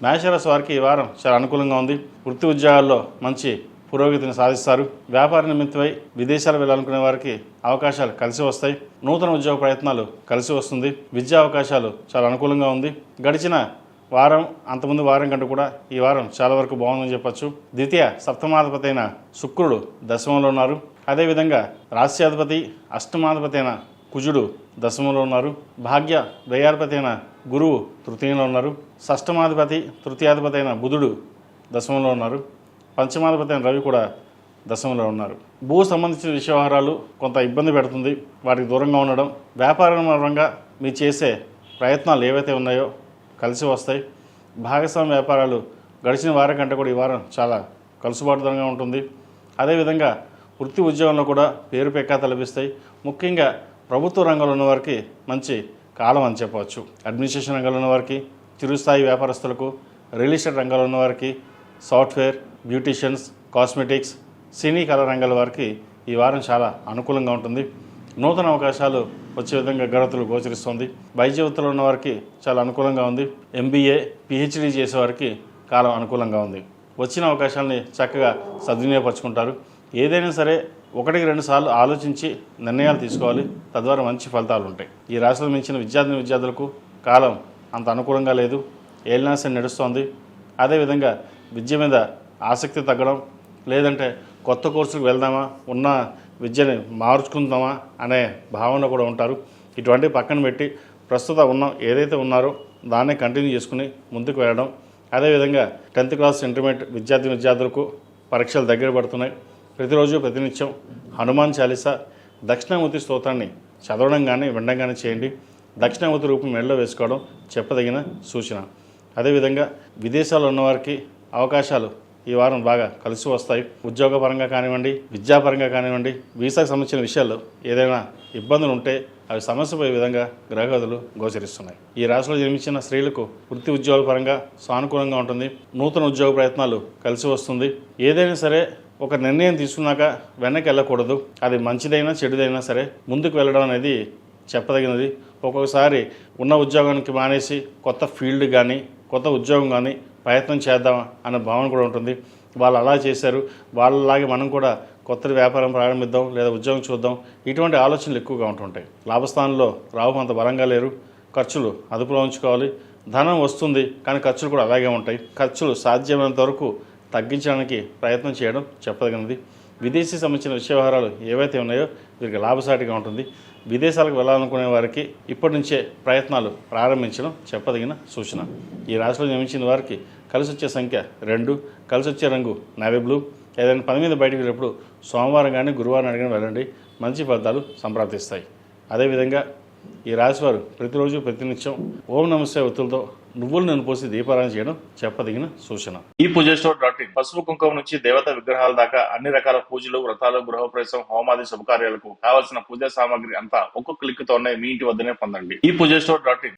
మేషరాశి వారికి ఈ వారం చాలా అనుకూలంగా ఉంది. వృత్తి ఉద్యోగాల్లో మంచి పురోగతిని సాధిస్తారు. వ్యాపార నిమిత్తమై విదేశాలు వెళ్ళాలనుకునే వారికి అవకాశాలు కలిసి వస్తాయి. నూతన ఉద్యోగ ప్రయత్నాలు కలిసి వస్తుంది. విద్యా అవకాశాలు చాలా అనుకూలంగా ఉంది. గడిచిన వారం అంతకుముందు వారం కంటే కూడా ఈ వారం చాలా వరకు బాగుందని చెప్పచ్చు. ద్వితీయ సప్తమాధిపతి అయిన శుక్రుడు దశమంలో ఉన్నారు. అదేవిధంగా రాశ్యాధిపతి అష్టమాధిపతి అయిన కుజుడు దశమంలో ఉన్నారు. భాగ్య వ్యయాధిపతి అయిన గురువు తృతీయంలో ఉన్నారు. షష్టమాధిపతి తృతీయాధిపతి అయిన బుధుడు దశమంలో ఉన్నారు. పంచమాధిపతి అయిన రవి కూడా దశమంలో ఉన్నారు. భూ సంబంధించిన వ్యవహారాలు కొంత ఇబ్బంది పెడుతుంది. వాటికి దూరంగా ఉండడం, వ్యాపారపరంగా మీరు చేసే ప్రయత్నాలు ఏవైతే ఉన్నాయో కలిసి వస్తాయి. భాగస్వామ్య వ్యాపారాలు గడిచిన వారం కంటే కూడా ఈ వారం చాలా కలుసుబాటుతనంగా ఉంటుంది. అదేవిధంగా వృత్తి ఉద్యోగంలో కూడా పేరు ప్రఖ్యాతలు లభిస్తాయి. ముఖ్యంగా ప్రభుత్వ రంగంలో ఉన్నవారికి మంచి కాలం అని చెప్పవచ్చు. అడ్మినిస్ట్రేషన్ రంగంలో ఉన్నవారికి, చిరుస్థాయి వ్యాపారస్తులకు, రియల్ ఎస్టేట్ రంగంలో ఉన్నవారికి, సాఫ్ట్వేర్, బ్యూటీషియన్స్, కాస్మెటిక్స్, సినీ కళా రంగాల వారికి ఈ వారం చాలా అనుకూలంగా ఉంటుంది. నూతన అవకాశాలు వచ్చే విధంగా గ్రహతులు గోచరిస్తుంది. వైద్య వృత్తిలో ఉన్న వారికి చాలా అనుకూలంగా ఉంది. ఎంబీఏ, పిహెచ్డీ చేసేవారికి కాలం అనుకూలంగా ఉంది. వచ్చిన అవకాశాలని చక్కగా సద్వినియోగపరుచుకుంటారు. ఏదైనా సరే 1-2 సార్లు ఆలోచించి నిర్ణయాలు తీసుకోవాలి. తద్వారా మంచి ఫలితాలు ఉంటాయి. ఈ రాశిలో మించిన విద్యార్థులకు కాలం అంత అనుకూలంగా లేదు. ఏలినాశని నడుస్తోంది. అదేవిధంగా విద్య మీద ఆసక్తి తగ్గడం, లేదంటే కొత్త కోర్సులకు వెళ్దామా, ఉన్న విద్యని మార్చుకుందామా అనే భావన కూడా ఉంటారు. ఇటువంటి పక్కన పెట్టి ప్రస్తుతం ఏదైతే ఉన్నారో దాన్నే కంటిన్యూ చేసుకుని ముందుకు వెళ్ళడం. అదేవిధంగా 10th క్లాస్ ఇంటర్మీడియట్ విద్యార్థులకు పరీక్షలు దగ్గర పడుతున్నాయి. ప్రతిరోజు ప్రతినిత్యం హనుమాన్ చాలీసా, దక్షిణామూర్తి స్తోత్రాన్ని చదవడం కానీ వినడం కానీ చేయండి. దక్షిణామూర్తి రూపం మెడలో వేసుకోవడం చెప్పదగిన సూచన. అదేవిధంగా విదేశాల్లో ఉన్నవారికి అవకాశాలు ఈ వారం బాగా కలిసి వస్తాయి. ఉద్యోగపరంగా కానివ్వండి, విద్యాపరంగా కానివ్వండి, వీసాకు సంబంధించిన విషయాల్లో ఏదైనా ఇబ్బందులు ఉంటే అవి సమస్యపోయే విధంగా గ్రహగతులు గోచరిస్తున్నాయి. ఈ రాశిలో జన్మించిన స్త్రీలకు వృత్తి ఉద్యోగాల పరంగా సానుకూలంగా ఉంటుంది. నూతన ఉద్యోగ ప్రయత్నాలు కలిసి వస్తుంది. ఏదైనా సరే ఒక నిర్ణయం తీసుకున్నాక వెనక్కి వెళ్ళకూడదు. అది మంచిదైనా చెడుదైనా సరే ముందుకు వెళ్ళడం అనేది చెప్పదగినది. ఒక్కొక్కసారి ఉన్న ఉద్యోగానికి మానేసి కొత్త ఫీల్డ్ కానీ కొత్త ఉద్యోగం కానీ ప్రయత్నం చేద్దాం అనే భావన కూడా ఉంటుంది. వాళ్ళు అలా చేశారు, వాళ్ళలాగే మనం కూడా కొత్త వ్యాపారం ప్రారంభిద్దాం లేదా ఉద్యోగం చూద్దాం, ఇటువంటి ఆలోచనలు ఎక్కువగా ఉంటుంటాయి. లాభస్థానంలో రాహు అంత బలంగా లేరు. ఖర్చులు అదుపులో ఉంచుకోవాలి. ధనం వస్తుంది కానీ ఖర్చులు కూడా అలాగే ఉంటాయి. ఖర్చులు సాధ్యమైనంత వరకు తగ్గించడానికి ప్రయత్నం చేయడం చెప్పదగినది. విదేశీ సంబంధించిన వ్యవహారాలు ఏవైతే ఉన్నాయో వీరికి లాభసాటిగా ఉంటుంది. విదేశాలకు వెళ్ళాలనుకునే వారికి ఇప్పటి నుంచే ప్రయత్నాలు ప్రారంభించడం చెప్పదగిన సూచన. ఈ రాశిలో జన్మించిన వారికి కలిసి వచ్చే సంఖ్య 2, కలిసి వచ్చే రంగు నేవీ బ్లూ. ఏదైనా పని మీద బయటకు వెళ్ళినప్పుడు సోమవారం కానీ గురువారం అడిగిన వెళ్ళండి, మంచి ఫలితాలు సంప్రాప్తిస్తాయి. అదేవిధంగా ఈ రాశివారు ప్రతిరోజు ప్రతినిత్యం ఓం నమస్తే ఒత్తులతో నువ్వులు నూనె పోసి దీపారాధన చేయడం చెప్పదగిన సూచన. ఈ పూజస్టోర్.in పసుపు కుంకుమ నుంచి దేవతా విగ్రహాల దాకా అన్ని రకాల పూజలు, వ్రతాలు, గృహప్రవేశం, హోమాది శుభకార్యాలకు కావాల్సిన పూజా సామాగ్రి అంతా ఒక్కొక్క క్లిక్ తోనే మీ ఇంటి వద్దనే పొందండి. ఈ పూజస్టోర్.in